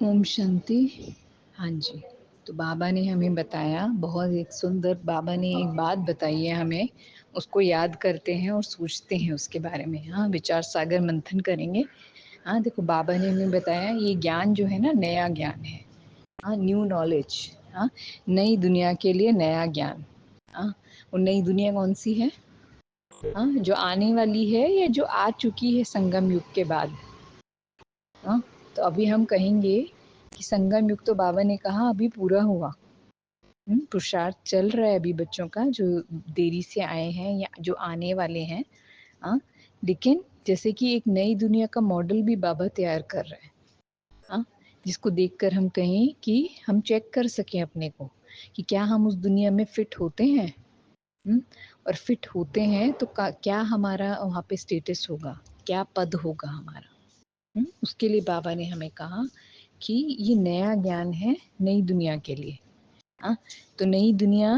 ओम शांति। हाँ जी, तो बाबा ने हमें बताया, बहुत एक सुंदर बाबा ने एक बात बताई है हमें, उसको याद करते हैं और सोचते हैं उसके बारे में। हाँ, विचार सागर मंथन करेंगे। हाँ, देखो बाबा ने हमें बताया ये ज्ञान जो है ना, नया ज्ञान है। हाँ, न्यू नॉलेज। हाँ, नई दुनिया के लिए नया ज्ञान। हाँ, और नई दुनिया कौन सी है? हाँ, जो आने वाली है या जो आ चुकी है संगम युग के बाद। हाँ, तो अभी हम कहेंगे कि संगम युग तो बाबा ने कहा अभी पूरा हुआ। पुरुषार्थ चल रहा है अभी बच्चों का, जो देरी से आए हैं या जो आने वाले हैं। हाँ, लेकिन जैसे कि एक नई दुनिया का मॉडल भी बाबा तैयार कर रहे हैं। हाँ, जिसको देखकर हम कहें कि हम चेक कर सकें अपने को कि क्या हम उस दुनिया में फिट होते हैं। और फिट होते हैं तो क्या हमारा वहाँ पे स्टेटस होगा, क्या पद होगा हमारा। उसके लिए बाबा ने हमें कहा कि ये नया ज्ञान है नई दुनिया के लिए। हाँ, तो नई दुनिया,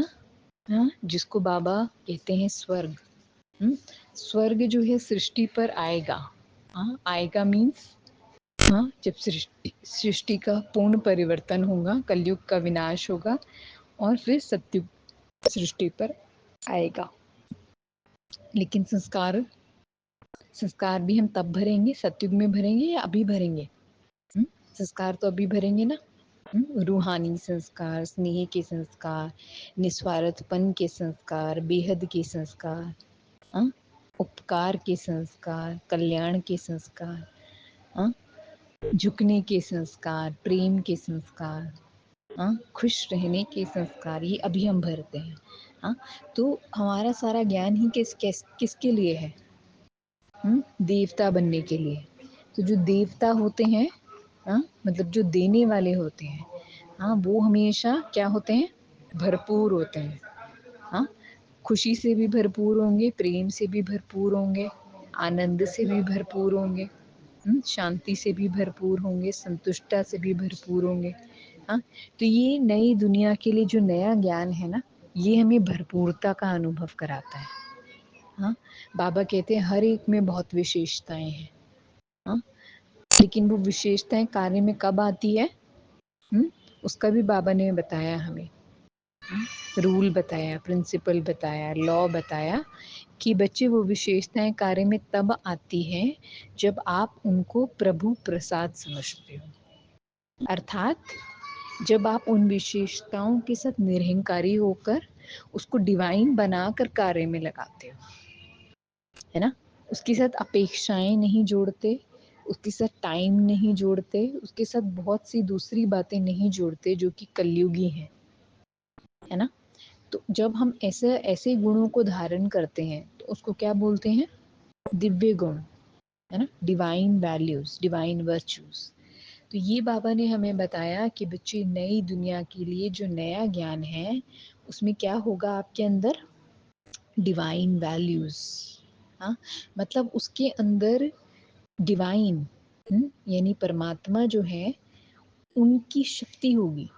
हाँ, जिसको बाबा कहते हैं स्वर्ग। स्वर्ग जो है सृष्टि पर आएगा। हाँ, आएगा मीन्स, हाँ, जब सृष्टि का पूर्ण परिवर्तन होगा, कलयुग का विनाश होगा और फिर सत्युग सृष्टि पर आएगा। लेकिन संस्कार संस्कार भी हम तब भरेंगे, सत्युग में भरेंगे या अभी भरेंगे? संस्कार तो अभी भरेंगे ना। रूहानी संस्कार, स्नेह के संस्कार, निस्वार्थपन के संस्कार, बेहद के संस्कार, हाँ, उपकार के संस्कार, कल्याण के संस्कार, हाँ, झुकने के संस्कार, प्रेम के संस्कार, हाँ, खुश रहने के संस्कार, ये अभी हम भरते हैं। हाँ, तो हमारा सारा ज्ञान ही किसके लिए है? देवता बनने के लिए। तो जो देवता होते हैं, हाँ, मतलब जो देने वाले होते हैं, हाँ, वो हमेशा क्या होते हैं? भरपूर होते हैं। हाँ, खुशी से भी भरपूर होंगे, प्रेम से भी भरपूर होंगे, आनंद से भी भरपूर होंगे, शांति से भी भरपूर होंगे, संतुष्टता से भी भरपूर होंगे। हाँ, तो ये नई दुनिया के लिए जो नया ज्ञान है ना, ये हमें भरपूरता का अनुभव कराता है। हाँ, बाबा कहते हैं हर एक में बहुत विशेषताएं हैं। हाँ, लेकिन वो विशेषताएं कार्य में कब आती है? उसका भी बाबा ने बताया हमें। रूल बताया, प्रिंसिपल बताया, लॉ बताया कि बच्चे वो विशेषताएं कार्य में तब आती हैं जब आप उनको प्रभु प्रसाद समझते हो। अर्थात जब आप उन विशेषताओं के साथ निरहंकारी होकर उसको डिवाइन बनाकर कार्य में लगाते हो, है ना। उसके साथ अपेक्षाएं नहीं जोड़ते, उसके साथ टाइम नहीं जोड़ते, उसके साथ बहुत सी दूसरी बातें नहीं जोड़ते जो कि कलयुगी हैं, है ना। तो जब हम ऐसे ऐसे गुणों को धारण करते हैं तो उसको क्या बोलते हैं? दिव्य गुण, है ना, डिवाइन वैल्यूज, डिवाइन वर्च्यूज। तो ये बाबा ने हमें बताया कि बच्चे नई दुनिया के लिए जो नया ज्ञान है उसमें क्या होगा आपके अंदर? Divine values. हाँ, मतलब उसके अंदर डिवाइन, यानी परमात्मा जो है उनकी शक्ति होगी,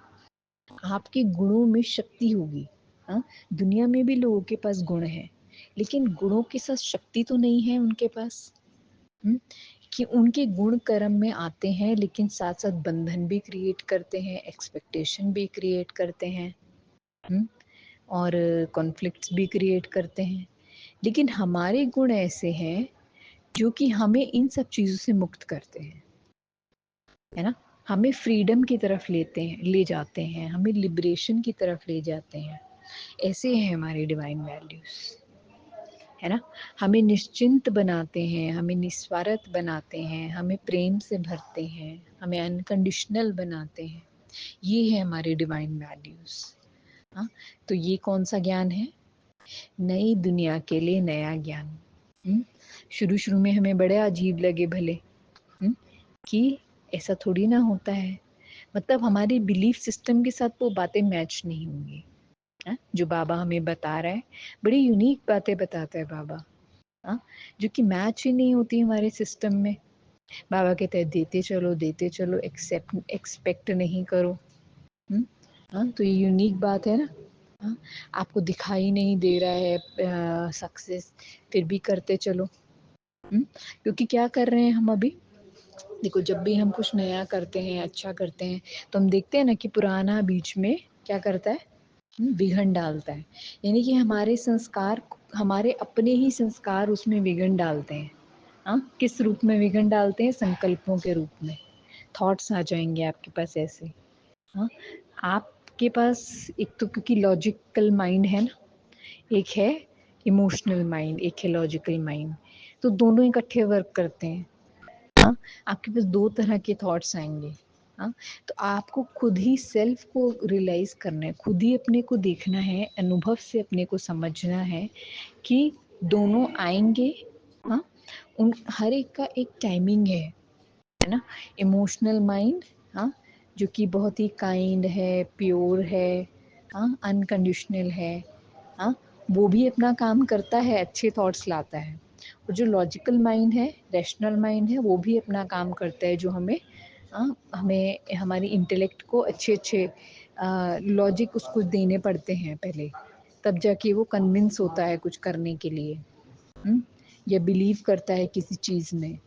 आपके गुणों में शक्ति होगी। हाँ, दुनिया में भी लोगों के पास गुण है, लेकिन गुणों के साथ शक्ति तो नहीं है उनके पास। कि उनके गुण कर्म में आते हैं लेकिन साथ साथ बंधन भी क्रिएट करते हैं, एक्सपेक्टेशन भी क्रिएट करते हैं, और कॉन्फ्लिक्ट्स भी क्रिएट करते हैं। लेकिन हमारे गुण ऐसे हैं जो कि हमें इन सब चीज़ों से मुक्त करते हैं, है ना। हमें फ्रीडम की तरफ ले जाते हैं, हमें लिबरेशन की तरफ ले जाते हैं। ऐसे हैं हमारे डिवाइन वैल्यूज, है ना। हमें निश्चिंत बनाते हैं, हमें निस्वार्थ बनाते हैं, हमें प्रेम से भरते हैं, हमें अनकंडीशनल बनाते हैं। ये है हमारे डिवाइन वैल्यूज। हाँ, तो ये कौन सा ज्ञान है? नई दुनिया के लिए नया ज्ञान। शुरू शुरू में हमें बड़े अजीब लगे भले, कि ऐसा थोड़ी ना होता है, मतलब हमारे बिलीफ सिस्टम के साथ वो बातें मैच नहीं होंगी। जो बाबा हमें बता रहा है, बड़ी यूनिक बातें बताता है बाबा, जो कि मैच ही नहीं होती हमारे सिस्टम में। बाबा कहते हैं देते चलो, एक्सपेक्ट नहीं करो। तो ये यूनिक बात है ना। आपको दिखाई नहीं दे रहा है सक्सेस, फिर भी करते चलो। क्योंकि क्या कर रहे हैं हम अभी? देखो जब भी हम कुछ नया करते हैं, अच्छा करते हैं, तो हम देखते हैं ना कि पुराना बीच में क्या करता है, विघन डालता है। यानी कि हमारे संस्कार, हमारे अपने ही संस्कार उसमें विघन डालते हैं। हाँ, किस रूप में विघन डालते हैं? संकल्पों के रूप में। थॉट्स आ जाएंगे आपके पास ऐसे। हाँ, आपके पास एक तो क्योंकि लॉजिकल माइंड है ना, एक है इमोशनल माइंड, एक है लॉजिकल माइंड, तो दोनों इकट्ठे वर्क करते हैं। हाँ, आपके पास दो तरह के थॉट्स आएंगे। हाँ, तो आपको खुद ही सेल्फ को रियलाइज करना है, खुद ही अपने को देखना है, अनुभव से अपने को समझना है कि दोनों आएंगे। हाँ, उन हर एक का एक टाइमिंग है ना। इमोशनल माइंड, हाँ, जो कि बहुत ही काइंड है, प्योर है, हाँ, अनकंडीशनल है, हाँ, वो भी अपना काम करता है, अच्छे थॉट्स लाता है। और जो लॉजिकल माइंड है, रैशनल माइंड है, वो भी अपना काम करता है, जो हमें, हाँ, हमें हमारी इंटेलेक्ट को अच्छे अच्छे लॉजिक उसको देने पड़ते हैं पहले, तब जाके वो कन्विंस होता है कुछ करने के लिए। या बिलीव करता है किसी चीज़ में।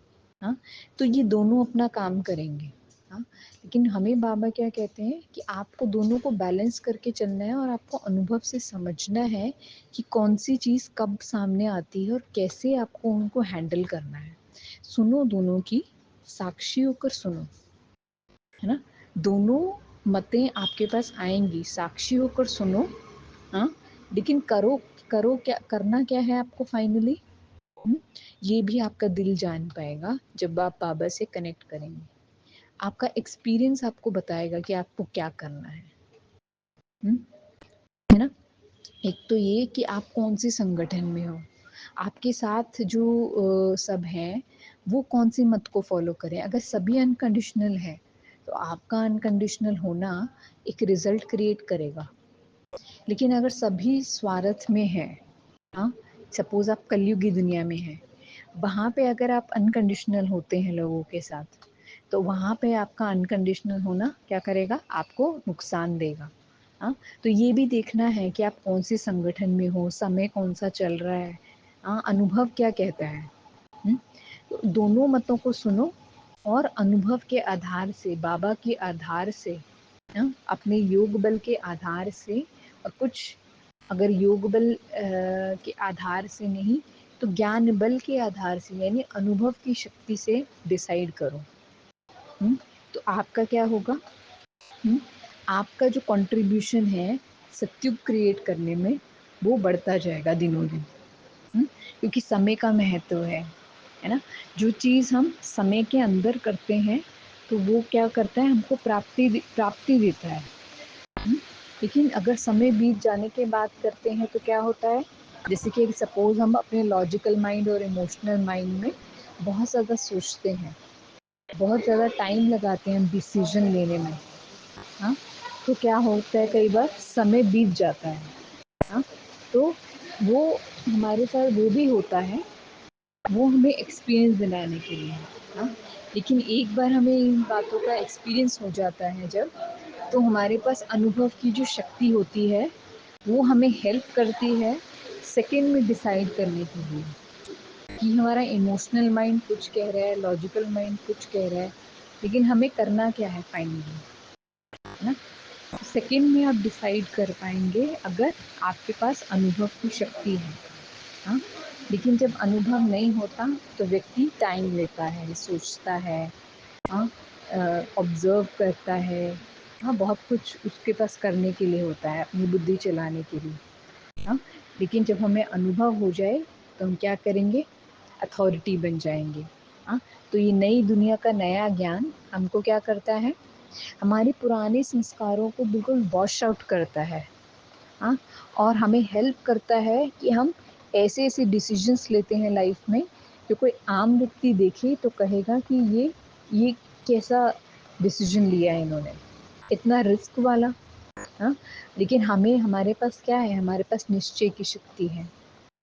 हाँ, तो ये दोनों अपना काम करेंगे। हाँ, लेकिन हमें बाबा क्या कहते हैं कि आपको दोनों को बैलेंस करके चलना है, और आपको अनुभव से समझना है कि कौन सी चीज़ कब सामने आती है और कैसे आपको उनको हैंडल करना है। सुनो दोनों की, साक्षी होकर सुनो, है ना। दोनों मतें आपके पास आएंगी, साक्षी होकर सुनो। हाँ, लेकिन करो, करो क्या करना, क्या है आपको फाइनली, ये भी आपका दिल जान पाएगा जब आप बाबा से कनेक्ट करेंगे। आपका एक्सपीरियंस आपको बताएगा कि आपको क्या करना है ना। एक तो ये कि आप कौन से संगठन में हो, आपके साथ जो सब हैं वो कौन सी मत को फॉलो करें। अगर सभी अनकंडीशनल है तो आपका अनकंडीशनल होना एक रिजल्ट क्रिएट करेगा। लेकिन अगर सभी स्वार्थ में है, हाँ, सपोज आप कलयुगी दुनिया में हैं, वहाँ पे अगर आप अनकंडीशनल होते हैं लोगों के साथ, तो वहाँ पे आपका अनकंडीशनल होना क्या करेगा, आपको नुकसान देगा। हाँ, तो ये भी देखना है कि आप कौन से संगठन में हो, समय कौन सा चल रहा है, हाँ, अनुभव क्या कहता है। तो दोनों मतों को सुनो, और अनुभव के आधार से, बाबा के आधार से, हाँ, अपने योग बल के आधार से, और कुछ अगर योग बल के आधार से नहीं तो ज्ञान बल के आधार से, यानी अनुभव की शक्ति से डिसाइड करो। तो आपका क्या होगा, आपका जो कंट्रीब्यूशन है सत्युग क्रिएट करने में, वो बढ़ता जाएगा दिनों दिन। क्योंकि समय का महत्व है ना। जो चीज़ हम समय के अंदर करते हैं तो वो क्या करता है, हमको प्राप्ति देता है। लेकिन अगर समय बीत जाने के बाद करते हैं तो क्या होता है, जैसे कि सपोज हम अपने लॉजिकल माइंड और इमोशनल माइंड में बहुत ज़्यादा सोचते हैं, बहुत ज़्यादा टाइम लगाते हैं हम डिसीजन लेने में। हाँ, तो क्या होता है, कई बार समय बीत जाता है। हाँ, तो वो हमारे साथ वो भी होता है, वो हमें एक्सपीरियंस दिलाने के लिए। हाँ, लेकिन एक बार हमें इन बातों का एक्सपीरियंस हो जाता है जब, तो हमारे पास अनुभव की जो शक्ति होती है वो हमें हेल्प करती है सेकंड में डिसाइड करने के लिए कि हमारा इमोशनल माइंड कुछ कह रहा है, लॉजिकल माइंड कुछ कह रहा है, लेकिन हमें करना क्या है फाइनली, है ना। सेकंड में आप डिसाइड कर पाएंगे अगर आपके पास अनुभव की शक्ति है। हाँ, लेकिन जब अनुभव नहीं होता तो व्यक्ति टाइम लेता है, सोचता है, हाँ, ऑब्जर्व करता है, हाँ, बहुत कुछ उसके पास करने के लिए होता है, अपनी बुद्धि चलाने के लिए। हाँ, लेकिन जब हमें अनुभव हो जाए तो हम क्या करेंगे, अथॉरिटी बन जाएंगे। हाँ, तो ये नई दुनिया का नया ज्ञान हमको क्या करता है, हमारे पुराने संस्कारों को बिल्कुल वॉश आउट करता है। हाँ, और हमें हेल्प करता है कि हम ऐसे ऐसे डिसीजंस लेते हैं लाइफ में, जो कोई आम व्यक्ति देखे तो कहेगा कि ये कैसा डिसीजन लिया है इन्होंने, इतना रिस्क वाला। हाँ, लेकिन हमें, हमारे पास क्या है, हमारे पास निश्चय की शक्ति है।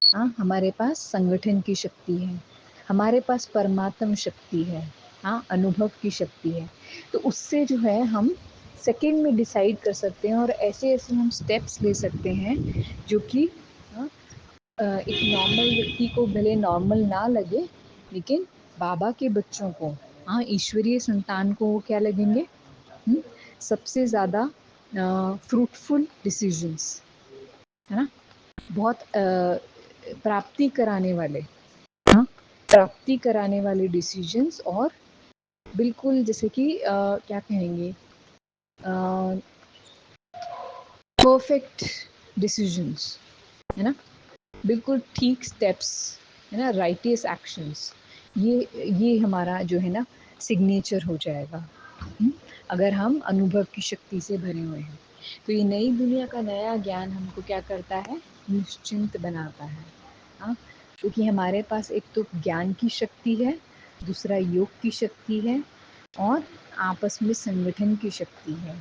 हाँ, हमारे पास संगठन की शक्ति है, हमारे पास परमात्म शक्ति है, हाँ, अनुभव की शक्ति है। तो उससे जो है हम सेकंड में डिसाइड कर सकते हैं, और ऐसे ऐसे हम स्टेप्स ले सकते हैं जो कि, हाँ, एक नॉर्मल व्यक्ति को भले नॉर्मल ना लगे, लेकिन बाबा के बच्चों को, हाँ, ईश्वरीय संतान को वो क्या लगेंगे? सबसे ज़्यादा फ्रूटफुल डिसीजंस, है ना? बहुत प्राप्ति कराने वाले, हाँ, प्राप्ति कराने वाले डिसीजंस, और बिल्कुल जैसे कि क्या कहेंगे, परफेक्ट डिसीजंस, है ना? बिल्कुल ठीक स्टेप्स, है ना? राइटियस एक्शंस, ये हमारा जो है ना सिग्नेचर हो जाएगा, अगर हम अनुभव की शक्ति से भरे हुए हैं। तो ये नई दुनिया का नया ज्ञान हमको क्या करता है? निश्चिंत बनाता है, हाँ, क्योंकि हमारे पास एक तो ज्ञान की शक्ति है, दूसरा योग की शक्ति है, और आपस में संगठन की शक्ति है,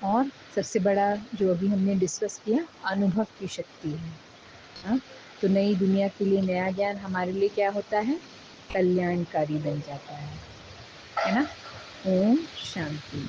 और सबसे बड़ा जो अभी हमने डिस्कस किया, अनुभव की शक्ति है, हाँ। तो नई दुनिया के लिए नया ज्ञान हमारे लिए क्या होता है? कल्याणकारी बन जाता है ना? ओम शांति।